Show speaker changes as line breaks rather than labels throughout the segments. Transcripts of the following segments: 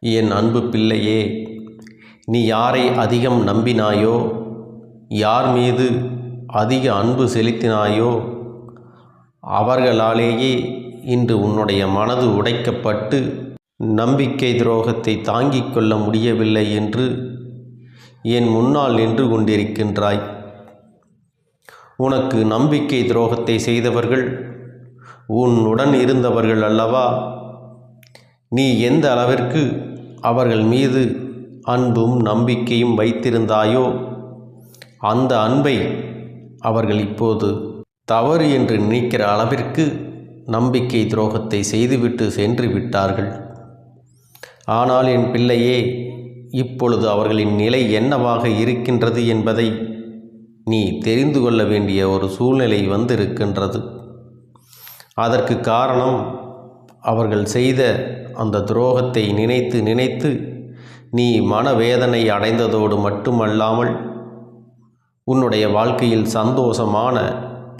என் அன்பு பிள்ளையே, நீ யாரை அதிகம் நம்பினாயோ, யார் மீது அதிக அன்பு செலுத்தினாயோ, அவர்களாலேயே இன்று உன்னுடைய மனது உடைக்கப்பட்டு நம்பிக்கை துரோகத்தை தாங்கிக் கொள்ள முடியவில்லை என்று என் முன்னால் நின்று கொண்டிருக்கின்றாய். உனக்கு நம்பிக்கை துரோகத்தை செய்தவர்கள் உன்னுடன் இருந்தவர்கள் அல்லவா? நீ எந்த அளவிற்கு அவர்கள் மீது அன்பும் நம்பிக்கையும் வைத்திருந்தாயோ, அந்த அன்பை அவர்கள் இப்போது தவறு என்று நினைக்கிற அளவிற்கு நம்பிக்கை துரோகத்தை செய்துவிட்டு சென்று விட்டார்கள். ஆனால் என் பிள்ளையே, இப்பொழுது அவர்களின் நிலை என்னவாக இருக்கின்றது என்பதை நீ தெரிந்து கொள்ள வேண்டிய ஒரு சூழ்நிலை வந்திருக்கின்றது. அதற்கு காரணம், அவர்கள் செய்த அந்த துரோகத்தை நினைத்து நினைத்து நீ மனவேதனை அடைந்ததோடு மட்டுமல்லாமல் உன்னுடைய வாழ்க்கையில் சந்தோஷமான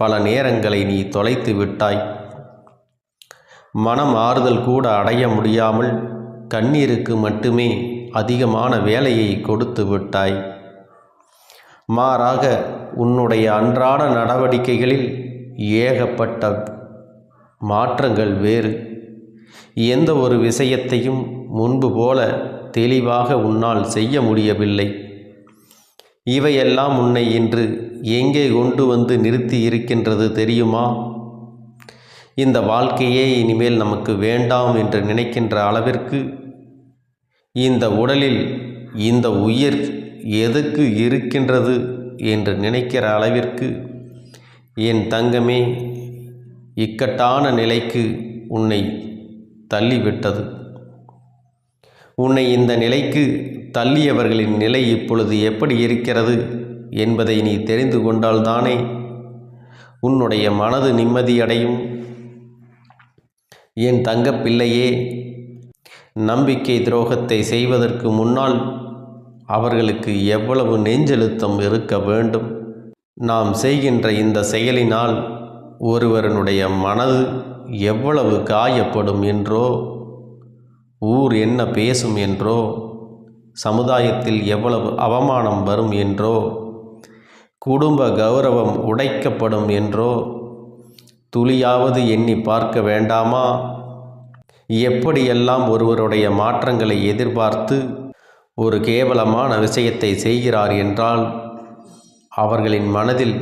பல நேரங்களை நீ தொலைத்து விட்டாய். மனம் ஆறுதல் கூட அடைய முடியாமல் கண்ணீருக்கு மட்டுமே அதிகமான வேலையை கொடுத்து விட்டாய். மாறாக உன்னுடைய அன்றாட நடவடிக்கைகளில் ஏகப்பட்ட மாற்றங்கள் வேறு. எந்த ஒரு விஷயத்தையும் முன்பு போல தெளிவாக உன்னால் செய்ய முடியவில்லை. இவையெல்லாம் உன்னை இன்று எங்கே கொண்டு வந்து நிறுத்தி இருக்கின்றது தெரியுமா? இந்த வாழ்க்கையே இனிமேல் நமக்கு வேண்டாம் என்று நினைக்கின்ற அளவிற்கு, இந்த உடலில் இந்த உயிர் எதுக்கு இருக்கின்றது என்று நினைக்கிற அளவிற்கு என் தங்கமே இக்கட்டான நிலைக்கு உன்னை தள்ளிவிட்டது. உன்னை இந்த நிலைக்கு தள்ளியவர்களின் நிலை இப்பொழுது எப்படி இருக்கிறது என்பதை நீ தெரிந்து கொண்டால்தானே உன்னுடைய மனது நிம்மதியடையும். என் தங்க பிள்ளையே, நம்பிக்கை துரோகத்தை செய்வதற்கு முன்னால் அவர்களுக்கு எவ்வளவு நெஞ்செழுத்தம் இருக்க வேண்டும். நாம் செய்கின்ற இந்த செயலினால் ஒருவனுடைய மனது எவ்வளவு காயப்படும் என்றோ, ஊர் என்ன பேசும் என்றோ, சமுதாயத்தில் எவ்வளவு அவமானம் வரும் என்றோ, குடும்ப கௌரவம் உடைக்கப்படும் என்றோ துளியாவது எண்ணி பார்க்க வேண்டாமா? எப்படியெல்லாம் ஒருவருடைய மாற்றங்களை எதிர்பார்த்து ஒரு கேவலமான விஷயத்தை செய்கிறார் என்றால் அவர்களின் மனதில்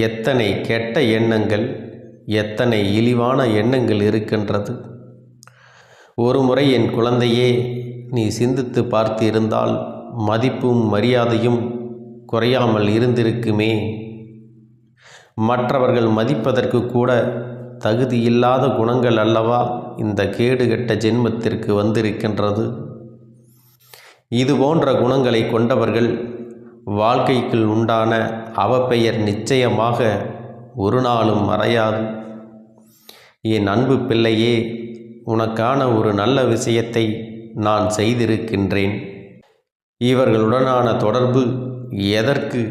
எத்தனை கெட்ட எண்ணங்கள், எத்தனை இழிவான எண்ணங்கள் இருக்கின்றது. ஒரு முறை என் குழந்தையே, நீ சிந்தித்து பார்த்து இருந்தால் மதிப்பும் மரியாதையும் குறையாமல் இருந்திருக்குமே. மற்றவர்கள் மதிப்பதற்கு கூட தகுதியில்லாத குணங்கள் அல்லவா இந்த கேடுகெட்ட ஜென்மத்திற்கு வந்திருக்கின்றது. இது போன்ற குணங்களை கொண்டவர்கள் வாழ்க்கைக்குள் உண்டான அவப்பெயர் நிச்சயமாக ஒரு நாளும் மறையாது. என் அன்பு பிள்ளையே, உனக்கான ஒரு நல்ல விஷயத்தை நான் செய்திருக்கின்றேன். இவர்களுடனான தொடர்பு எதற்கு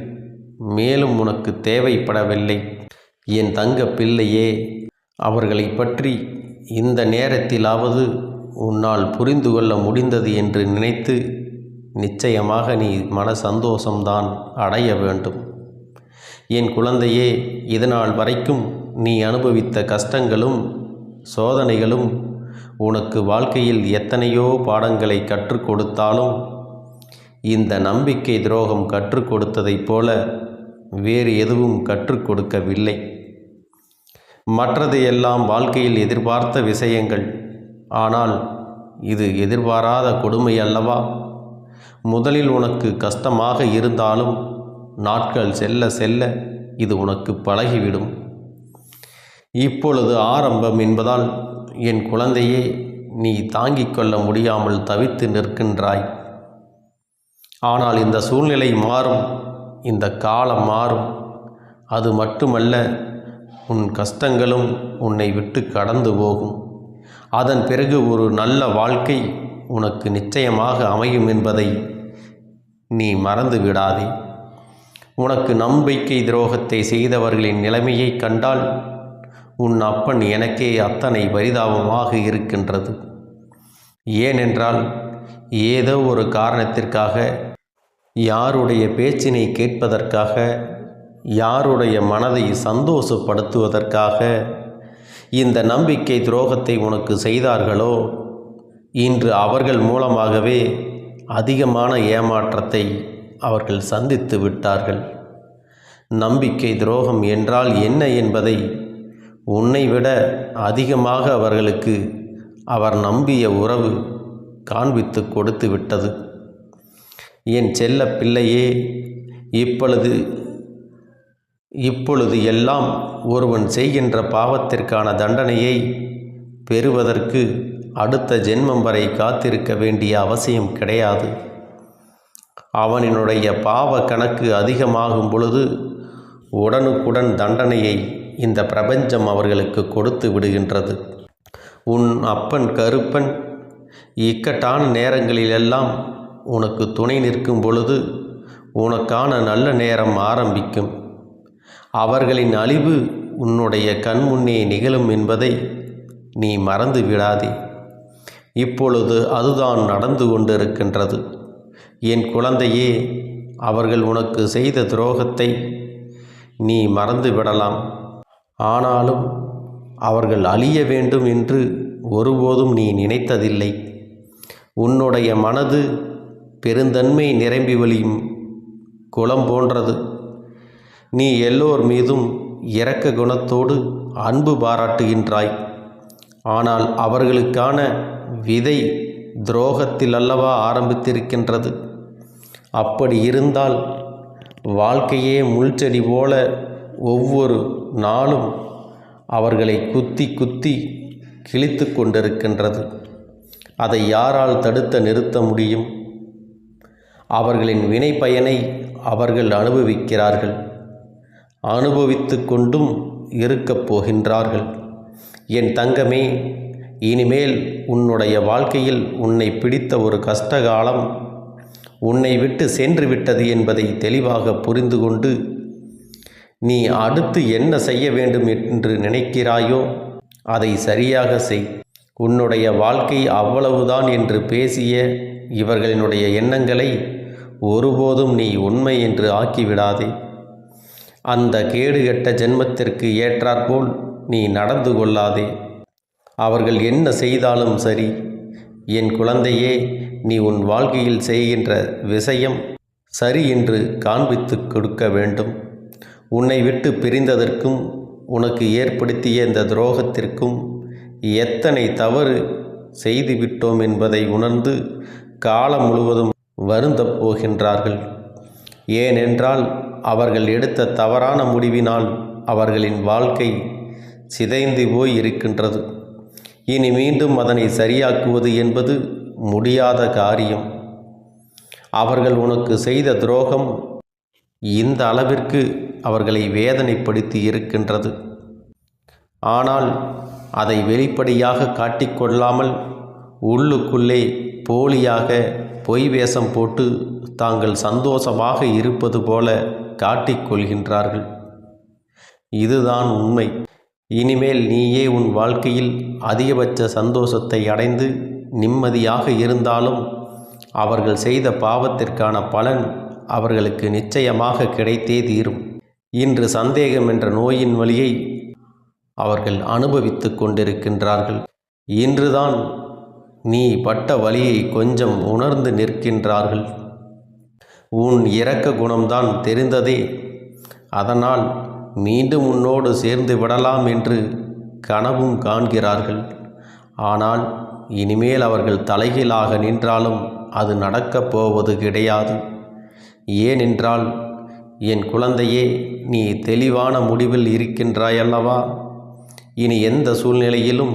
மேலும் உனக்கு தேவைப்படவில்லை. என் தங்க பிள்ளையே, அவர்களை பற்றி இந்த நேரத்திலாவது உன்னால் புரிந்து கொள்ள முடிந்தது என்று நினைத்து நிச்சயமாக நீ மன சந்தோஷம்தான் அடைய வேண்டும். என் குழந்தையே, இதனால் வரைக்கும் நீ அனுபவித்த கஷ்டங்களும் சோதனைகளும் உனக்கு வாழ்க்கையில் எத்தனையோ பாடங்களை கற்றுக் கொடுத்தாலும் இந்த நம்பிக்கை துரோகம் கற்றுக் கொடுத்ததைப் போல வேறு எதுவும் கற்றுக் கொடுக்கவில்லை. மற்றது எல்லாம் வாழ்க்கையில் எதிர்பார்த்த விஷயங்கள். ஆனால் இது எதிர்பாராத கொடுமை அல்லவா? முதலில் உனக்கு கஷ்டமாக இருந்தாலும் நாட்கள் செல்ல செல்ல இது உனக்கு பழகிவிடும். இப்பொழுது ஆரம்பம் என்பதால் என் குழந்தையே, நீ தாங்கிக் கொள்ள முடியாமல் தவித்து நிற்கின்றாய். ஆனால் இந்த சூழ்நிலை மாறும், இந்த காலம் மாறும். அது மட்டுமல்ல, உன் கஷ்டங்களும் உன்னை விட்டு கடந்து போகும். அதன் பிறகு ஒரு நல்ல வாழ்க்கை உனக்கு நிச்சயமாக அமையும் என்பதை நீ மறந்து விடாதே. உனக்கு நம்பிக்கை துரோகத்தை செய்தவர்களின் நிலைமையை கண்டால் உன் அப்பன் எனக்கே அத்தனை பரிதாபமாக இருக்கின்றது. ஏனென்றால் ஏதோ ஒரு காரணத்திற்காக, யாருடைய பேச்சினை கேட்பதற்காக, யாருடைய மனதை சந்தோஷப்படுத்துவதற்காக இந்த நம்பிக்கை துரோகத்தை உனக்கு செய்தார்களோ, இன்று அவர்கள் மூலமாகவே அதிகமான ஏமாற்றத்தை அவர்கள் சந்தித்து விட்டார்கள். நம்பிக்கை துரோகம் என்றால் என்ன என்பதை உன்னை விட அதிகமாக அவர்களுக்கு அவர் நம்பிய உறவு காண்பித்து கொடுத்து விட்டது. என் செல்ல பிள்ளையே, இப்பொழுது எல்லாம் ஒருவன் செய்கின்ற பாவத்திற்கான தண்டனையை பெறுவதற்கு அடுத்த ஜென்மம் வரை காத்திருக்க வேண்டிய அவசியம் கிடையாது. அவனினுடைய பாவ கணக்கு அதிகமாகும் பொழுது உடனுக்குடன் தண்டனையை இந்த பிரபஞ்சம் அவர்களுக்கு கொடுத்து விடுகின்றது. உன் அப்பன் கருப்பன் இக்கட்டான நேரங்களிலெல்லாம் உனக்கு துணை நிற்கும் பொழுது உனக்கான நல்ல நேரம் ஆரம்பிக்கும். அவர்களின் அழிவு உன்னுடைய கண்முன்னே நிகழும் என்பதை நீ மறந்து விடாதே. இப்பொழுது அதுதான் நடந்து கொண்டிருக்கின்றது. என் குழந்தையே, அவர்கள் உனக்கு செய்த துரோகத்தை நீ மறந்து விடலாம். ஆனாலும் அவர்கள் அழிய வேண்டும் என்று ஒருபோதும் நீ நினைத்ததில்லை. உன்னுடைய மனது பெருந்தன்மை நிரம்பி வழியும் குளம் போன்றது. நீ எல்லோர் மீதும் இரக்க குணத்தோடு அன்பு பாராட்டுகின்றாய். ஆனால் அவர்களுக்கான விதை துரோகத்தில் அல்லவா ஆரம்பித்திருக்கின்றது. அப்படி இருந்தால் வாழ்க்கையே முள்செடி போல ஒவ்வொரு நாளும் அவர்களை குத்தி குத்தி கிழித்து கொண்டிருக்கின்றது. அதை யாரால் தடுத்து நிறுத்த முடியும்? அவர்களின் வினை பயனை அவர்கள் அனுபவிக்கிறார்கள். அனுபவித்து கொண்டும் இருக்கப் போகின்றார்கள். என் தங்கமே, இனிமேல் உன்னுடைய வாழ்க்கையில் உன்னை பிடித்த ஒரு கஷ்டகாலம் உன்னை விட்டு சென்று விட்டது என்பதை தெளிவாக புரிந்து கொண்டு, நீ அடுத்து என்ன செய்ய வேண்டும் என்று நினைக்கிறாயோ அதை சரியாக செய். உன்னுடைய வாழ்க்கை அவ்வளவுதான் என்று பேசிய இவர்களினுடைய எண்ணங்களை ஒருபோதும் நீ உண்மை என்று ஆக்கிவிடாதே. அந்த கேடுகெட்ட ஜென்மத்திற்கு ஏற்றாற்போல் நீ நடந்து கொள்ளாதே. அவர்கள் என்ன செய்தாலும் சரி, என் குழந்தையே, நீ உன் வாழ்க்கையில் செய்கின்ற விஷயம் சரி என்று காண்பித்து கொடுக்க வேண்டும். உன்னை விட்டு பிரிந்ததற்கும் உனக்கு ஏற்படுத்திய இந்த துரோகத்திற்கும் எத்தனை தவறு செய்துவிட்டோம் என்பதை உணர்ந்து காலம் முழுவதும் வருந்தப் போகின்றார்கள். ஏனென்றால் அவர்கள் எடுத்த தவறான முடிவினால் அவர்களின் வாழ்க்கை சிதைந்து போய் இருக்கின்றது. இனி மீண்டும் அதனை சரியாக்குவது என்பது முடியாத காரியம். அவர்கள் உனக்கு செய்த துரோகம் இந்த அளவிற்கு அவர்களை வேதனைப்படுத்தி இருக்கின்றது. ஆனால் அதை வெளிப்படையாக காட்டிக்கொள்ளாமல் உள்ளுக்குள்ளே போலியாக பொய் வேஷம் போட்டு தாங்கள் சந்தோஷமாக இருப்பது போல காட்டிக்கொள்கின்றார்கள். இதுதான் உண்மை. இனிமேல் நீயே உன் வாழ்க்கையில் அதிகபட்ச சந்தோஷத்தை அடைந்து நிம்மதியாக இருந்தாலும் அவர்கள் செய்த பாவத்திற்கான பலன் அவர்களுக்கு நிச்சயமாக கிடைத்தே தீரும். இன்று சந்தேகம் என்ற நோயின் வலியை அவர்கள் அனுபவித்து கொண்டிருக்கின்றார்கள். இன்றுதான் நீ பட்ட வலியை கொஞ்சம் உணர்ந்து நிற்கின்றார்கள். உன் இரக்க குணம்தான் தெரிந்ததே. அதனால் மீண்டும் உன்னோடு சேர்ந்து விடலாம் என்று கனவும் காண்கிறார்கள். ஆனால் இனிமேல் அவர்கள் தலைகீழாக நின்றாலும் அது நடக்கப் போவது கிடையாது. ஏனென்றால் என் குழந்தையே, நீ தெளிவான முடிவில் இருக்கின்றாயல்லவா? இனி எந்த சூழ்நிலையிலும்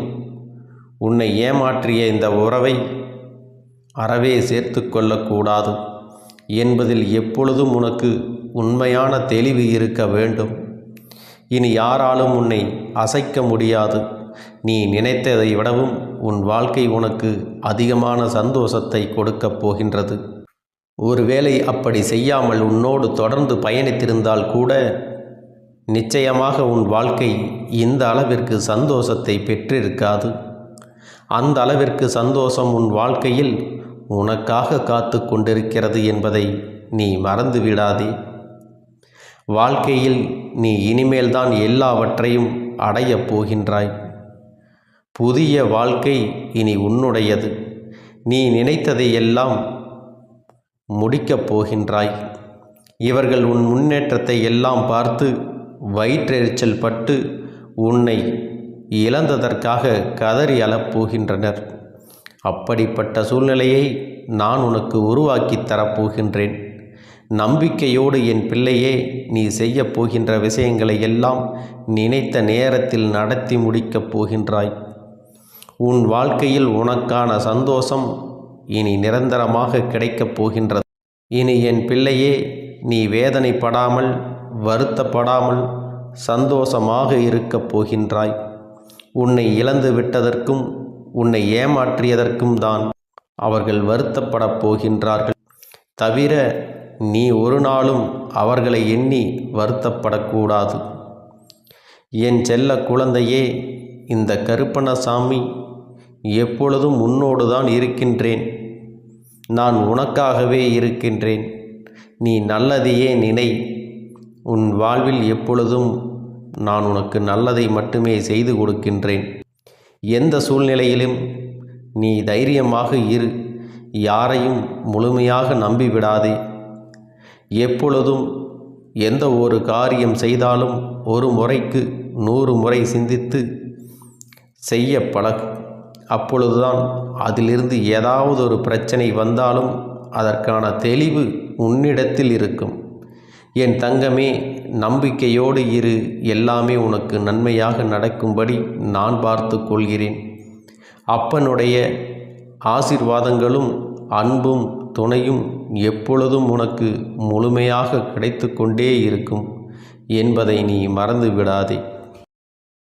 உன்னை ஏமாற்றிய இந்த உறவை அறவே சேர்த்து கொள்ளக்கூடாது என்பதில் எப்பொழுதும் உனக்கு உண்மையான தெளிவு இருக்க வேண்டும். இனி யாராலும் உன்னை அசைக்க முடியாது. நீ நினைத்ததை விடவும் உன் வாழ்க்கை உனக்கு அதிகமான சந்தோஷத்தை கொடுக்கப் போகின்றது. ஒருவேளை அப்படி செய்யாமல் உன்னோடு தொடர்ந்து பயணித்திருந்தால் கூட நிச்சயமாக உன் வாழ்க்கை இந்த அளவிற்கு சந்தோஷத்தை பெற்றிருக்காது. அந்த அளவிற்கு சந்தோஷம் உன் வாழ்க்கையில் உனக்காக காத்து கொண்டிருக்கிறது என்பதை நீ மறந்து விடாதே. வாழ்க்கையில் நீ இனிமேல்தான் எல்லாவற்றையும் அடையப் போகின்றாய். புதிய வாழ்க்கை இனி உன்னுடையது. நீ நினைத்ததை எல்லாம் முடிக்கப் போகின்றாய். இவர்கள் உன் முன்னேற்றத்தை எல்லாம் பார்த்து வயிற்றெரிச்சல் பட்டு உன்னை இழந்ததற்காக கதறி அழப்போகின்றனர். அப்படிப்பட்ட சூழ்நிலையை நான் உனக்கு உருவாக்கி தரப்போகின்றேன். நம்பிக்கையோடு என் பிள்ளையே, நீ செய்ய போகின்ற விஷயங்களை எல்லாம் நினைத்த நேரத்தில் நடத்தி முடிக்கப் போகின்றாய். உன் வாழ்க்கையில் உனக்கான சந்தோஷம் இனி நிரந்தரமாக கிடைக்கப் போகின்றது. இனி என் பிள்ளையே, நீ வேதனைப்படாமல் வருத்தப்படாமல் சந்தோஷமாக இருக்கப் போகின்றாய். உன்னை இழந்து விட்டதற்கும் உன்னை ஏமாற்றியதற்கும் தான் அவர்கள் வருத்தப்படப் போகின்றார்கள். தவிர நீ ஒரு நாளும் அவர்களை எண்ணி வருத்தப்படக்கூடாது. என் செல்ல குழந்தையே, இந்த கருப்பணசாமி எப்பொழுதும் உன்னோடு தான் இருக்கின்றேன். நான் உனக்காகவே இருக்கின்றேன். நீ நல்லதையே நினை. உன் வாழ்வில் எப்பொழுதும் நான் உனக்கு நல்லதை மட்டுமே செய்து கொடுக்கின்றேன். எந்த சூழ்நிலையிலும் நீ தைரியமாக இரு. யாரையும் முழுமையாக நம்பிவிடாதே. எப்பொழுதும் எந்த ஒரு காரியம் செய்தாலும் ஒரு முறைக்கு 100 முறை சிந்தித்து செய்ய பழகு. அப்பொழுதுதான் அதிலிருந்து ஏதாவது ஒரு பிரச்சனை வந்தாலும் அதற்கான தெளிவு உன்னிடத்தில் இருக்கும். என் தங்கமே, நம்பிக்கையோடு இரு. எல்லாமே உனக்கு நன்மையாக நடக்கும்படி நான் பார்த்து கொள்கிறேன். அப்பனுடைய ஆசீர்வாதங்களும் அன்பும் துணையும் எப்பொழுதும் உனக்கு முழுமையாக கிடைத்து கொண்டே இருக்கும் என்பதை நீ மறந்து விடாதே.